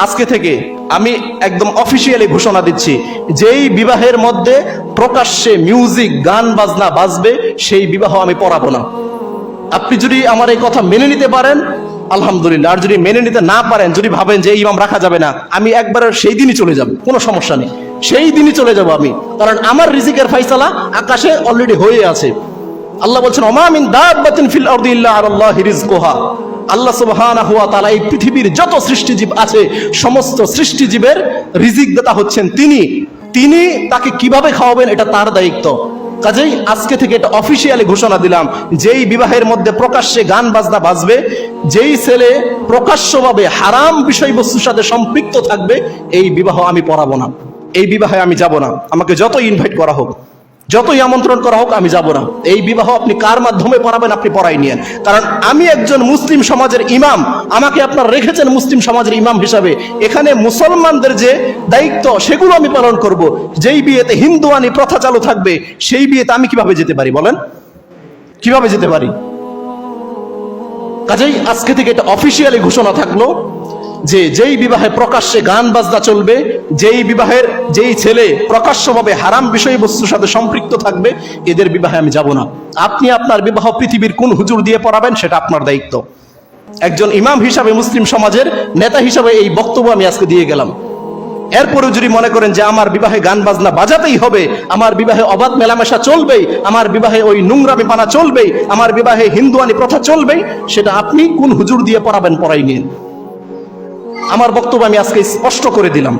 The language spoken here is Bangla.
আজকে থেকে আমি একদম অফিসিয়ালি ঘোষণা দিচ্ছি, যেই বিবাহের মধ্যে প্রকাশ্যে মিউজিক গান বাজনা বাজবে সেই বিবাহ আমি পড়াবো না। আপনি যদি আমার এই কথা মেনে নিতে পারেন আলহামদুলিল্লাহ, আর যদি মেনে নিতে না পারেন, যদি ভাবেন যে ইমাম রাখা যাবে না, আমি একবার সেই দিনই চলে যাব, কোনো সমস্যা নেই, সেই দিনই চলে যাব আমি। কারণ আমার রিজিকের ফাইসালা আকাশে অলরেডি হয়ে আছে। আল্লাহ বলছেন ওমা মিন দাব্বাতিন ফিল আরদি ইল্লা আলাল্লাহি রিজকুহা। আল্লাহ সুবহানাহু ওয়া তাআলা এই পৃথিবীর যত সৃষ্টিজীব আছে সমস্ত সৃষ্টিজীবের রিজিক দাতা হচ্ছেন তিনি। তিনি তাকে কিভাবে খাওয়াবেন এটা তার দায়িত্ব। কাজেই আজকে থেকে এটা অফিসিয়ালি ঘোষণা দিলাম, যেই বিবাহের মধ্যে প্রকাশ্যে গান বাজনা বাজবে, যেই ছেলে প্রকাশ্যভাবে হারাম বিষয়বস্তুর সাথে সম্পৃক্ত থাকবে, এই বিবাহ আমি পড়াবো না, এই বিবাহে আমি যাব না। আমাকে যতই ইনভাইট করা হোক, যতই আমন্ত্রণ করা হোক, আমি যাব না। এই বিবাহ আপনি কার মাধ্যমে পড়াবেন আপনি পড়াই নিয়েন, কারণ আমি একজন মুসলিম সমাজের ইমাম, আমাকে আপনারা রেখেছেন মুসলিম সমাজের ইমাম হিসাবে। এখানে মুসলমানদের যে দায়িত্ব সেগুলো আমি পালন করব। যেই বিয়েতে হিন্দুয়ানি প্রথা চালু থাকবে সেই বিয়েতে আমি কিভাবে যেতে পারি বলেন, কিভাবে যেতে পারি? কাজেই আজকে থেকে এটা অফিসিয়ালি ঘোষণা থাকলো যে যেই বিবাহে প্রকাশ্যে গান বাজনা চলবে, যেই বিবাহের যেই ছেলে প্রকাশ্যভাবে হারাম বিষয়বস্তুর সাথে সম্পৃক্ত থাকবে, এদের বিবাহে আমি যাব না। আপনি আপনার বিবাহ পৃথিবীর কোন হুজুর দিয়ে পড়াবেন সেটা আপনার দায়িত্ব। একজন ইমাম হিসাবে, মুসলিম সমাজের নেতা হিসাবে এই বক্তব্য আমি আজকে দিয়ে গেলাম। এরপরেও যদি মনে করেন যে আমার বিবাহে গান বাজনা বাজাতেই হবে, আমার বিবাহে অবাধ মেলামেশা চলবেই, আমার বিবাহে ওই নোংরামি পানা চলবেই, আমার বিবাহে হিন্দুয়ানি প্রথা চলবেই, সেটা আপনি কোন হুজুর দিয়ে পড়াবেন পড়াই নিন। আমার বক্তব্য আমি আজকে স্পষ্ট করে দিলাম।